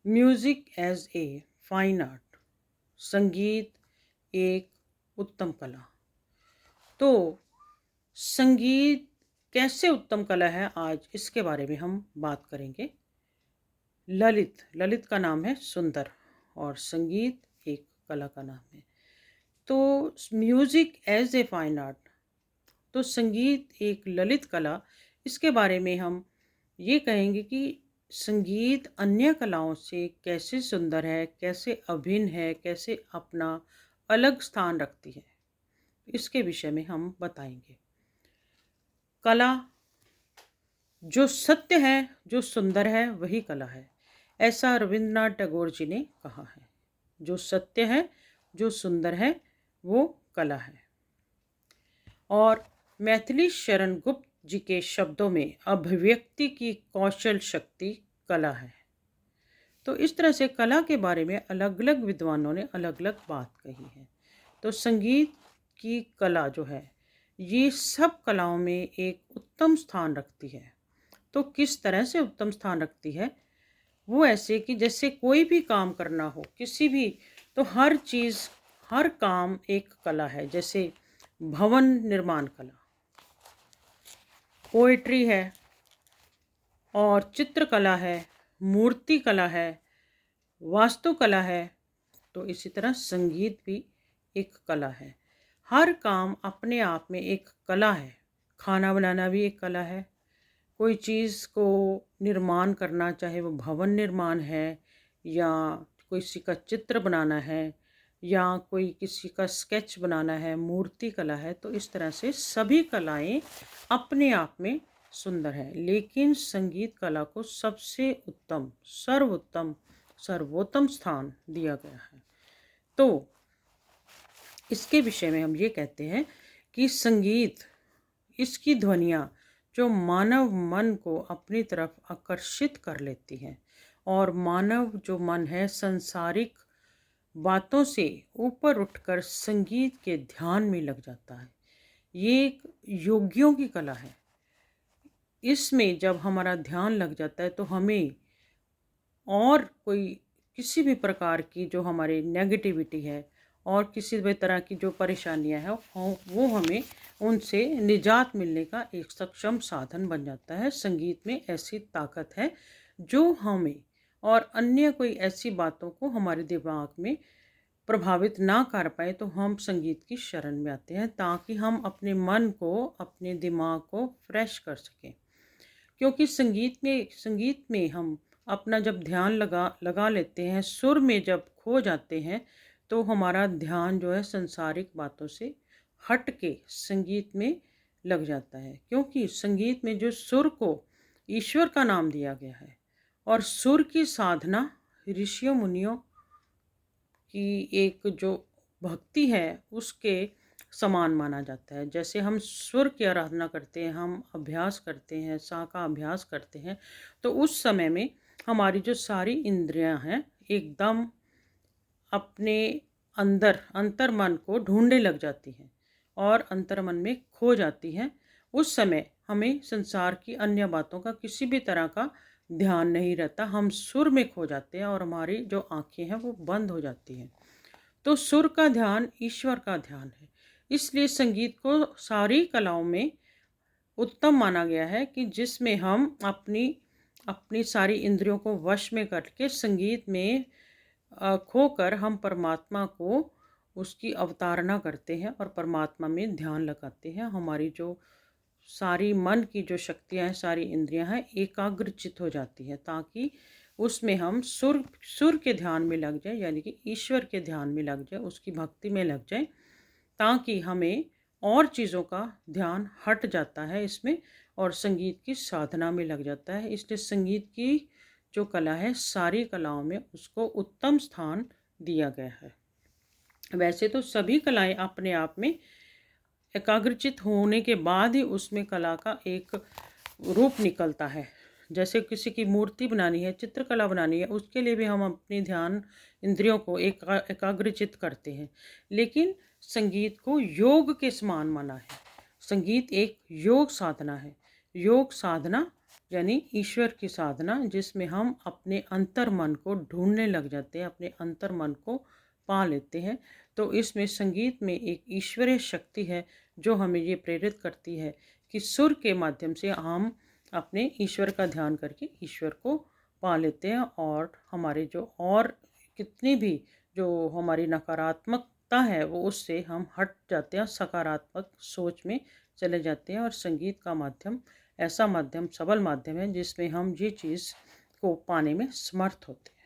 Music as a fine art, संगीत एक उत्तम कला। तो संगीत कैसे उत्तम कला है, आज इसके बारे में हम बात करेंगे। ललित ललित का नाम है सुंदर और संगीत एक कला का नाम है। तो music as a fine art, तो संगीत एक ललित कला, इसके बारे में हम ये कहेंगे कि संगीत अन्य कलाओं से कैसे सुंदर है, कैसे अभिन्न है, कैसे अपना अलग स्थान रखती है, इसके विषय में हम बताएंगे। कला जो सत्य है, जो सुंदर है, वही कला है, ऐसा रविंद्रनाथ टैगोर जी ने कहा है। जो सत्य है, जो सुंदर है, वो कला है। और मैथिली शरण गुप्त जी के शब्दों में अभिव्यक्ति की कौशल शक्ति कला है। तो इस तरह से कला के बारे में अलग अलग विद्वानों ने अलग अलग बात कही है। तो संगीत की कला जो है, ये सब कलाओं में एक उत्तम स्थान रखती है। तो किस तरह से उत्तम स्थान रखती है? वो ऐसे कि जैसे कोई भी काम करना हो, किसी भी, तो हर चीज़, हर काम एक कला है। जैसे भवन निर्माण कला, पोएट्री है, और चित्रकला है, मूर्ति कला है, वास्तुकला है। तो इसी तरह संगीत भी एक कला है। हर काम अपने आप में एक कला है। खाना बनाना भी एक कला है। कोई चीज़ को निर्माण करना, चाहे वो भवन निर्माण है या किसी का चित्र बनाना है या कोई किसी का स्केच बनाना है, मूर्ति कला है। तो इस तरह से सभी कलाएं अपने आप में सुंदर है, लेकिन संगीत कला को सबसे उत्तम, सर्वोत्तम, सर्वोत्तम स्थान दिया गया है। तो इसके विषय में हम ये कहते हैं कि संगीत, इसकी ध्वनियाँ जो मानव मन को अपनी तरफ आकर्षित कर लेती हैं, और मानव जो मन है सांसारिक बातों से ऊपर उठकर संगीत के ध्यान में लग जाता है। ये एक योगियों की कला है। इसमें जब हमारा ध्यान लग जाता है तो हमें और कोई किसी भी प्रकार की जो हमारी नेगेटिविटी है और किसी भी तरह की जो परेशानियां हैं, वो हमें उनसे निजात मिलने का एक सक्षम साधन बन जाता है। संगीत में ऐसी ताकत है जो हमें और अन्य कोई ऐसी बातों को हमारे दिमाग में प्रभावित ना कर पाए, तो हम संगीत की शरण में आते हैं ताकि हम अपने मन को, अपने दिमाग को फ्रेश कर सकें। क्योंकि संगीत में हम अपना जब ध्यान लगा लेते हैं, सुर में जब खो जाते हैं, तो हमारा ध्यान जो है संसारिक बातों से हट के संगीत में लग जाता है। क्योंकि संगीत में जो सुर को ईश्वर का नाम दिया गया है, और सुर की साधना ऋषियों मुनियों की एक जो भक्ति है उसके समान माना जाता है। जैसे हम सुर की आराधना करते हैं, हम अभ्यास करते हैं, सा का अभ्यास करते हैं, तो उस समय में हमारी जो सारी इंद्रियां हैं एकदम अपने अंदर अंतर मन को ढूंढने लग जाती हैं और अंतर मन में खो जाती हैं। उस समय हमें संसार की अन्य बातों का किसी भी तरह का ध्यान नहीं रहता। हम सुर में खो जाते हैं और हमारी जो आंखें हैं वो बंद हो जाती हैं। तो सुर का ध्यान ईश्वर का ध्यान है। इसलिए संगीत को सारी कलाओं में उत्तम माना गया है कि जिसमें हम अपनी अपनी सारी इंद्रियों को वश में करके संगीत में खोकर हम परमात्मा को, उसकी अवतारणा करते हैं और परमात्मा में ध्यान लगाते हैं। हमारी जो सारी मन की जो शक्तियाँ हैं, सारी इंद्रियां हैं, एकाग्रचित हो जाती हैं ताकि उसमें हम सुर के ध्यान में लग जाए, यानी कि ईश्वर के ध्यान में लग जाए, उसकी भक्ति में लग जाए, ताकि हमें और चीज़ों का ध्यान हट जाता है इसमें और संगीत की साधना में लग जाता है। इसलिए संगीत की जो कला है, सारी कलाओं में उसको उत्तम स्थान दिया गया है। वैसे तो सभी कलाएं अपने आप में एकाग्रचित होने के बाद ही उसमें कला का एक रूप निकलता है। जैसे किसी की मूर्ति बनानी है, चित्रकला बनानी है, उसके लिए भी हम अपनी ध्यान इंद्रियों को एकाग्रचित करते हैं। लेकिन संगीत को योग के समान माना है। संगीत एक योग साधना है। योग साधना यानी ईश्वर की साधना, जिसमें हम अपने अंतर मन को ढूंढने लग जाते हैं, अपने अंतर मन को पा लेते हैं। तो इसमें संगीत में एक ईश्वरीय शक्ति है जो हमें ये प्रेरित करती है कि सुर के माध्यम से हम अपने ईश्वर का ध्यान करके ईश्वर को पा लेते हैं, और हमारे जो और कितनी भी जो हमारी नकारात्मकता है वो उससे हम हट जाते हैं, सकारात्मक सोच में चले जाते हैं। और संगीत का माध्यम ऐसा माध्यम, सबल माध्यम है जिसमें हम ये चीज़ को पाने में समर्थ होते हैं।